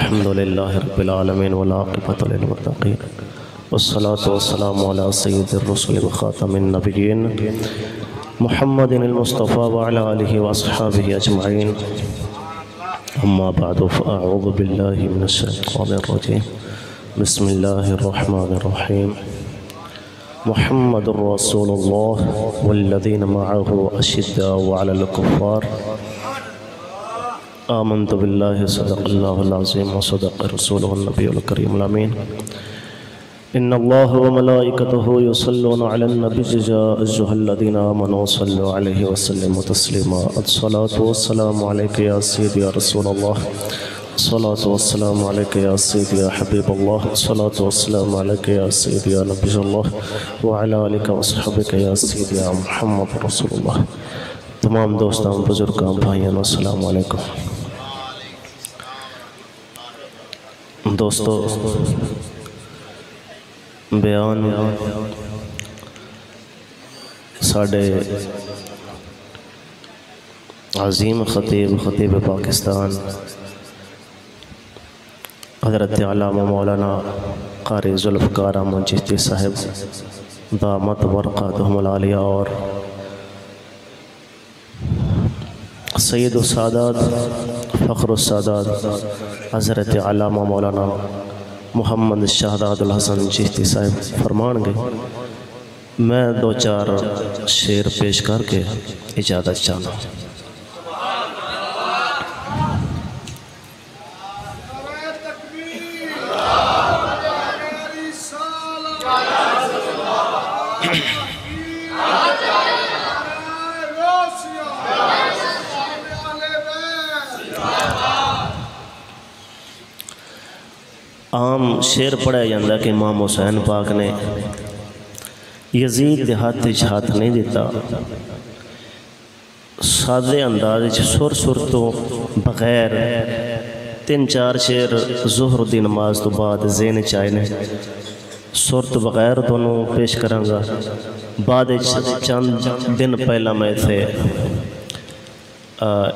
अल्हम्दुलिल्लाहि रब्बिल आलमीन वल आक़िबतु लिल मुत्तक़ीन वस्सलातु वस्सलामु अला सय्यिदिर रुसुलि व ख़ातमिन नबिय्यीन मुहम्मदिनिल मुस्तफ़ा व अला आलिहि व अस्हाबिहि अजमईन अम्मा बअदु फ़अऊज़ु बिल्लाहि मिनश शैतानिर रजीम बिस्मिल्लाहिर रहमानिर रहीम मुहम्मदुर रसूलुल्लाह वल्लज़ीना मअहु अशिद्दाउ अलल कुफ़्फ़ार आमन्तु बिल्लाहि सदक़ल्लाहुल अज़ीम व सदक़ रसूलुहुन नबियुल करीमुल अमीन इन्नल्लाह व मलाइकतहु युसल्लूना अलन नबी या अय्युहल्लज़ीना आमनू सल्लु अलैहि व सल्लिमू तस्लीमा अस्सलातु वस्सलामु अलैका या सय्यदी या रसूलल्लाह अस्सलातु वस्सलामु अलैका या सय्यदी या हबीबल्लाह अस्सलातु वस्सलामु अलैका या सय्यदी या नबीयल्लाह व अला आलिका व अस्हाबिका या सय्यदी या मुहम्मद रसूलुल्लाह। तमाम दोस्तों बुजुर्गों भाइयों अस्सलामु अलैकुम। दोस्तों बयान साढ़े अजीम खतीब पाकिस्तान हज़रत अल्लामा मौलाना क़ारी ज़ुल्फ़िकार अहमद चिश्ती साहिब दामत बरक़ातुहुमुल आलिया और सैयदुस सादात फ़ख्रुस सादात हज़रत अल्लामा मौलाना मोहम्मद शहदादुल हसन चिश्ती साहिब फरमानगे। मैं दो चार शेर पेश करके इजाज़त चाहना। आम शेर पढ़ा जाता कि इमाम हुसैन पाक ने यजीद के हाथ हाथ नहीं दिता। सादे अंदाज सुर सुर तो बगैर तीन चार शेर ज़ोहर दी नमाज तो बाद ज़हन चाहे ने सुर तो बगैर दोनों पेश करांगा। बाद चंद दिन पहला मैं थे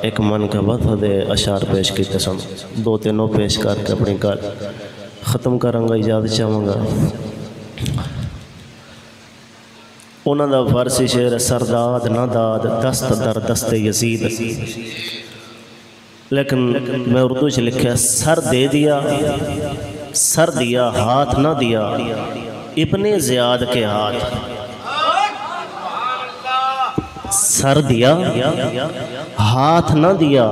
एक मन का वध दे अशार पेश किए सन, दो तीनों पेश करके अपनी गल ख़त्म करांगा। इजाज़त चाहूँगा। उन्होंने फारसी शेर सरदाद ना दाद दस्त दर दस्ते यजीद, लेकिन मैं उर्दू च लिखा सर दे दिया सर दिया हाथ ना दिया इब्ने ज़ियाद के हाथ। सर दिया हाथ ना दिया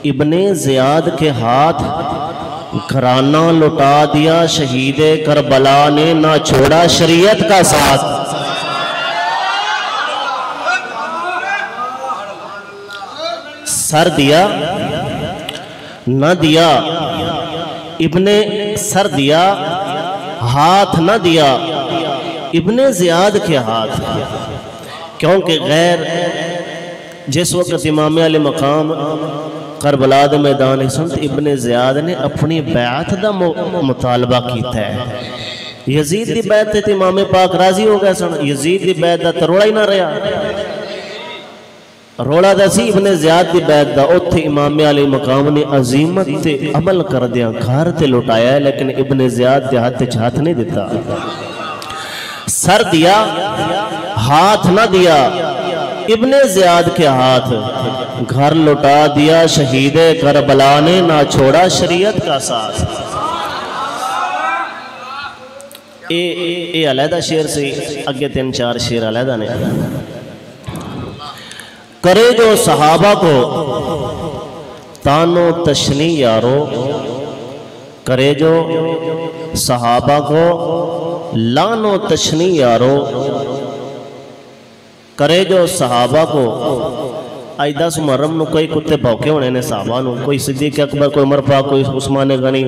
इब्ने ज़ियाद के हाथ। घराना लुटा दिया शहीदे करबला ने ना छोड़ा शरीयत का साथ। सर दिया न दिया इब्ने सर दिया हाथ न दिया इब्ने ज़ियाद के हाथ। क्योंकि गैर जिस वक्त इमाम अली मकाम करबला दे मैदान सन इब्ने ज़ियाद ने अपनी बैत का मुतालबा किया है। यजीद की बैत ते इमाम पाक राजी हो गए सन। यजीद की बैत का तो रोला ही ना रहा। रोला दा सी इब्ने ज़ियाद की बैत का। उत्थे इमाम अली मकाम ने अजीमत ते अमल कर दिया घर ते लुटाया, लेकिन इब्ने ज़ियाद के हाथ हाथ नहीं दिता। सर दिया हाथ ना दिया इब्ने ज़ियाद के हाथ। घर लुटा दिया शहीदे करबला ने ना छोड़ा शरीयत का साथ। ये अलहदा शेर से अगे तीन चार शेर अलहदा ने। करे जो सहाबा को तानो तशनी यारो, करे जो सहाबा को लानो तशनी यारो। करे जो सहाबा को अज 10 मुहर्रम को कई कुत्ते भौके होने ने साहबा नूं, कोई सिद्दीक़ अकबर, कोई उमर पाक, कोई उस्मान गनी,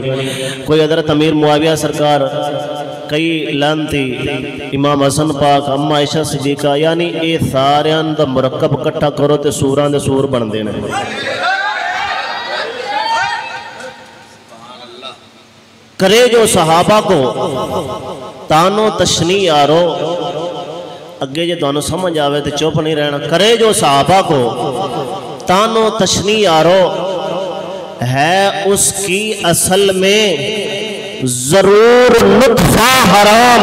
कोई हज़रत अमीर मुआविया सरकार, कई लानती इमाम हसन पाक, अम्मा आयशा सिद्दीक़ा। यानी ये सारियां दा मुरक्कब इकट्ठा करो तो सूरां दे सूर बनते हैं। करे जो सहाबा को तानो तशनी यारो। अगे जो तुहानू समझ आवे तो चुप नहीं रहना। करे जो सहाबा को तानो तशनी यारो है उसकी असल में जरूर नुत्फा हराम,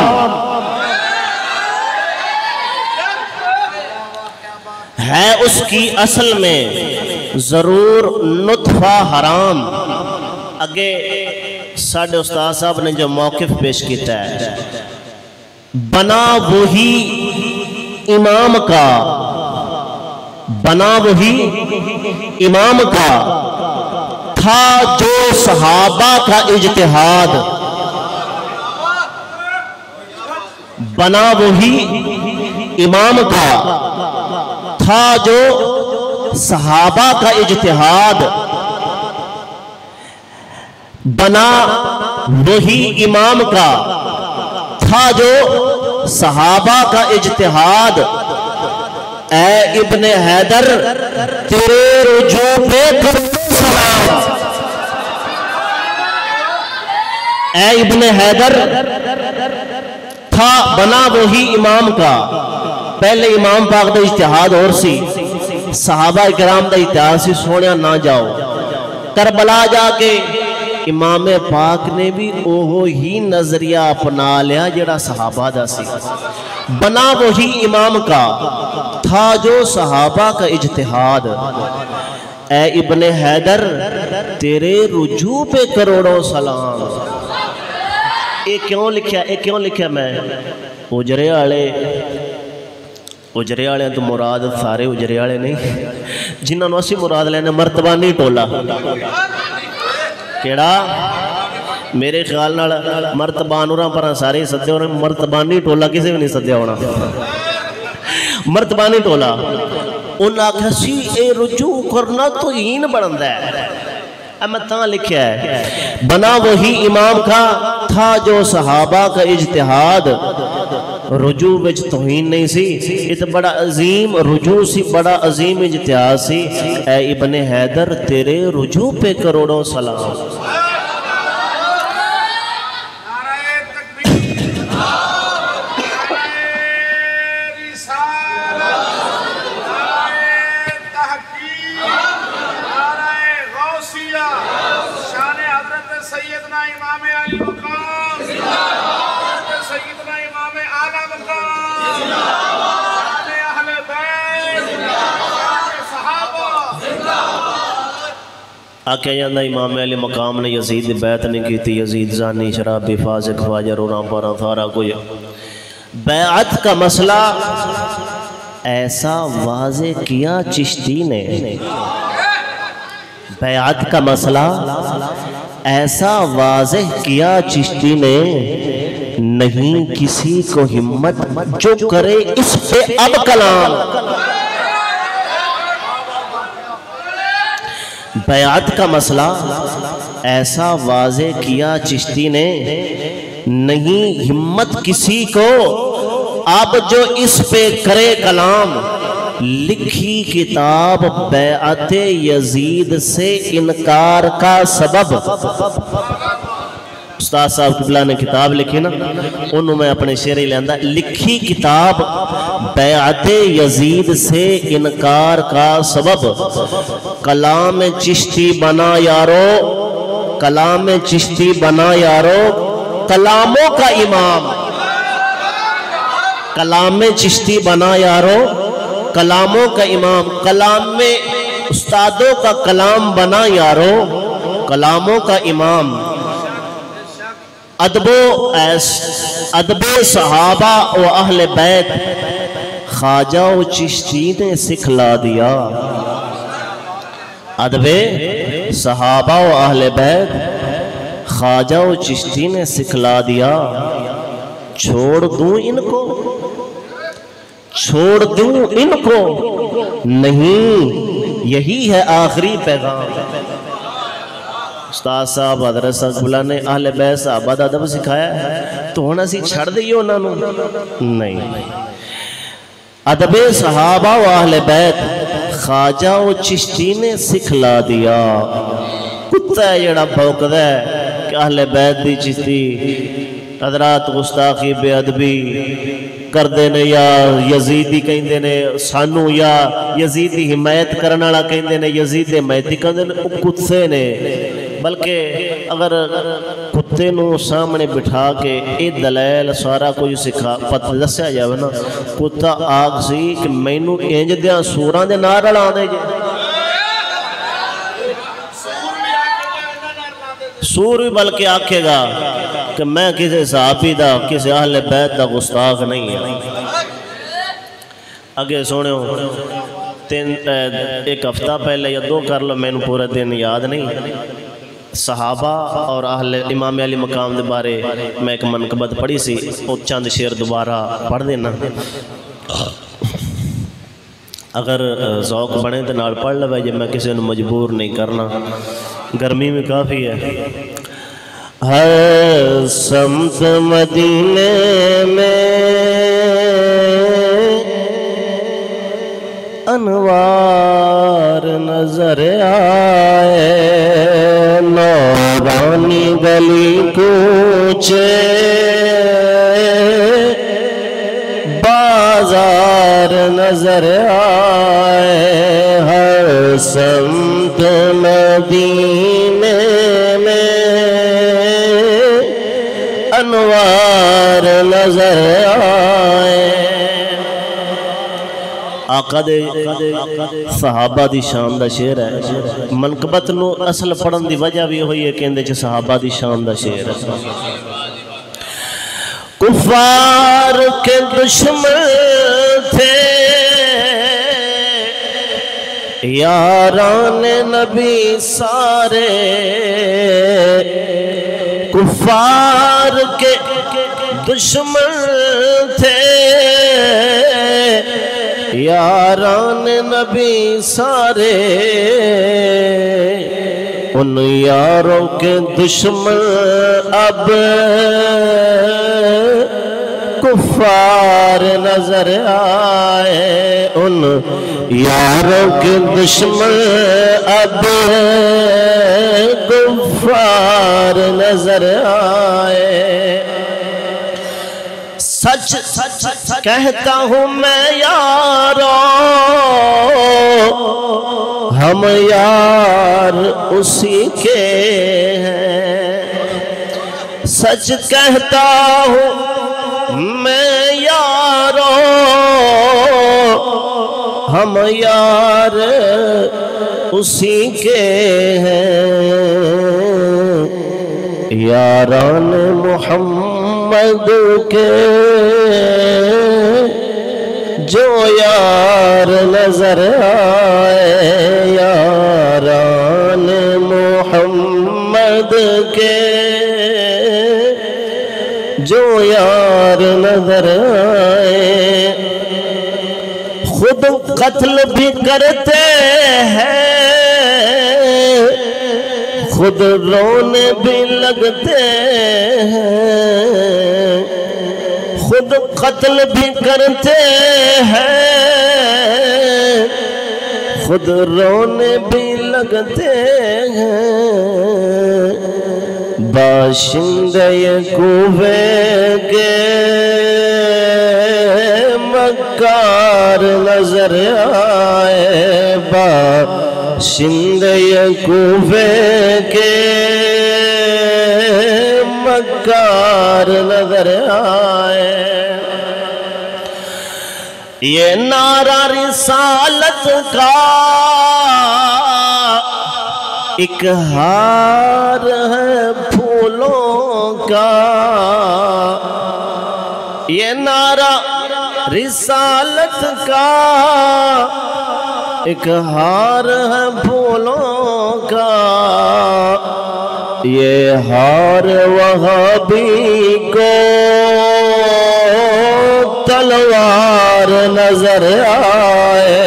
है उसकी असल में जरूर नुत्फा हराम। अगे साडे उस्ताद साहब ने जो मौकिफ पेश किया है, बना वही इमाम का, बना वही इमाम का था जो सहाबा का इज्तिहाद, बना वही इमाम का था जो सहाबा का इज्तिहाद, बना वही इमाम का था जो सहाबा का इज्तिहाद। ऐ इब्ने हैदर तेरे रुजू पे सलाम, ऐ इब्ने हैदर था बना वही इमाम का। पहले इमाम पाक का इज्तिहाद और सी, सहाबा इकराम का इतिहाद सी। सोनिया ना जाओ, करबला जाके इमाम पाक ने भी ओहो ही नजरिया अपना लिया जेड़ा सहाबा दा सी। बना वही इमाम का था जो सहाबा का इज्तिहाद। ऐ इब्ने हैदर तेरे रुजू पे करोड़ों सलाम। ये क्यों लिखा, ये क्यों लिखा मैं? उजरे वाले, उजरे वाले तो मुराद सारे उजरे वाले नहीं, जिन्होंने असी मुराद लेने मर्तबानी टोला। केड़ा? मेरे ख्याल नाल मर्तबानुरा पर सारे सदे होने, मर्तबानी टोला किसी भी नहीं सद्या होना। मर्तबानी टोला उन्हें आख्या सी ए रुजू करना तो हीन बनता है। मैं ता लिखा है बना वही इमाम का था जो सहाबा का इज्तिहाद। रुजू विच तौहीन नहीं सी, ये तो बड़ा अजीम रुजू सी, बड़ा अजीम इज्तिहाद सी। ऐ इब्ने हैदर तेरे रुजू पे करोड़ों सलाम। आख्या जाता इमाम अली मकाम ने यजीद बैत नहीं की, यजीद जानी शराबी फासिक ख्वाजा रोना पारा सारा कोई। बैत का मसला ऐसा वाजे किया चिश्ती ने, बैत का मसला ऐसा वाजे किया चिश्ती ने, नहीं किसी को हिम्मत जो करे इस पे अब कलाम। बयात का मसला ऐसा वाजे किया चिश्ती ने, नहीं हिम्मत किसी को अब जो इस पे करे कलाम। लिखी किताब बैअते यजीद से इनकार का सबब। उस्ताद साहब किबला ने किताब लिखी ना, उन्होंने मैं अपने शेर ही लिया। लिखी किताब बैअते यजीद से इनकार का सबब, कलाम चिश्ती बना यारो, कलाम चिश्ती बना यारो, कलामों का इमाम। कलाम चिश्ती बना यारो, कलामों का इमाम। कलाम में उस्तादों का कलाम बना यारो, कलामों का इमाम। अदबो सहाबा व अहले बैत ख्वाजा व चिश्ती ने सिखला दिया। अदबे सहाबा व अहले बैत ख्वाजा व चिश्ती ने सिखला दिया। छोड़ दूं इनको, छोड़ दूं इनको, नहीं यही है आखिरी पैगाम। उस्ताद साहब हज़रत सगुला ने अहले बैत सहाबा दा अदब सिखाया है, तो हुण असीं छड़ दईए उन्होंने? नहीं। अदबे सहाबा व अहले बैत ख्वाजा व चिश्ती ने सिखला दिया। कुत्ता है जेड़ा भौंकदा है कि अहले बैत दी चिश्ती हज़रात गुस्ताखी बेअदबी करते ने या यजीदी कहते ने सानू या यजीद की हिमायत करने वाला कहते ने यजीद की हिमायती कहते ने कुत्ते ने। बल्कि अगर कुत्ते नू सामने बिठा के ये दलैल सारा कुछ सिखा पता दस्या जाए ना, कुत्ता आख सी कि मैनू इंज दियां सूरां दे नाल रला दे जे। सूर भी बल्कि आखेगा कि मैं किसी सहाबी दा किसी अहले बैत दा गुस्ताख नहीं है। अगे सुनो, एक हफ्ता पहले या दो कर लो, मैनू पूरा दिन याद नहीं, सहाबा और अहले इमाम अली मकाम के बारे मैं एक मनकबत पढ़ी सी, वो चंद शेर दोबारा पढ़ देना, अगर ज़ौक बने तो नाल पढ़ लवे जे, मैं किसी को मजबूर नहीं करना, गर्मी में काफ़ी है। हर समत मदीने में अनवार नजर आए, नौरानी गली कूचे बाजार नजर आए, हर समत मदीने में अनवार नजर आए। आका दे सहाबा दी शान दा शेर है। मनकबत नू असल पढ़न दी वजह भी हुई है कि इंदे च सहाबा दी शान दा शेर है। कुफार के दुश्मन थे यारान नबी सारे, कुफार के दुश्मन थे यारान नबी सारे, उन यारों के दुश्मन अब कुफार नजर आए, उन यारों के दुश्मन अब कुफार नजर आए। सच सच कहता हूँ मैं यारो, हम यार उसी के हैं। सच कहता हूँ मैं यारो, हम यार उसी के हैं। यारान मोहम्मद के जो यार नजर आए, यारान मोहम्मद के जो यार नजर आए, खुद कत्ल भी करते हैं, खुद रोने भी लगते हैं, खुद कत्ल भी करते हैं, खुद रोने भी लगते हैं। बाशिंदे कूवे के मक्कार नजर आए, बाशिंदे कूवे के मक्कार नजर आए। ये नारा रिसालत का एक हार है फूलों का, ये नारा रिसालत का एक हार है फूलों का, ये हार वहाबी को तलवार नजर आए,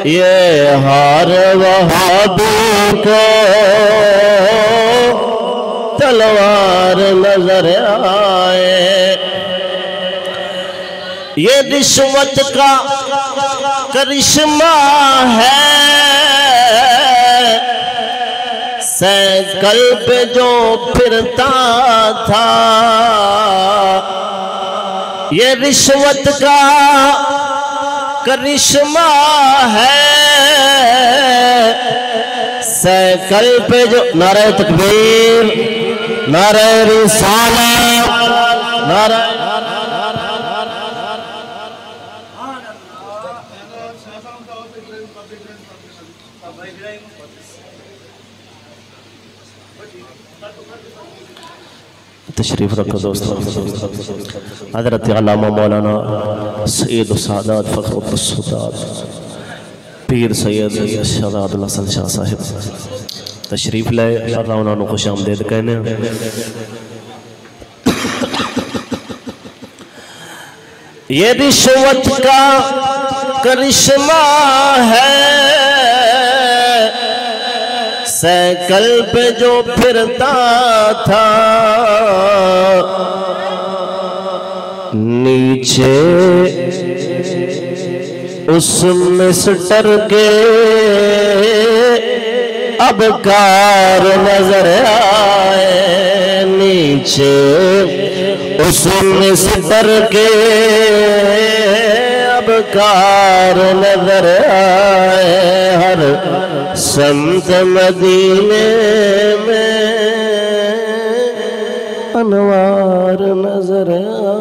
ये हार वहाबी को तलवार नजर आए। ये रिश्वत का करिश्मा है, साइकिल पे जो फिरता था, ये रिश्वत का करिश्मा है, साइकिल पे जो नारे तकबीर, नारे रिसालत, नारे तशरीफ रखो दोस्तों। हज़रत अल्लामा मौलाना सैयद सादात फ़ख्रुद्दीन सादात पीर सैयद शहजादुल हसन शाह साहिब तशरीफ लाए, अल्लाह उन्होंने खुश आमदीद कहने। ये रिश्वत का करिश्मा है, साइकिल पे जो फिरता था, नीचे उस मिस्टर के अब कार नजर आए, नीचे उस मिस्टर के अब कार नजर आए, हर संत मदीने में अनवार नजर आए।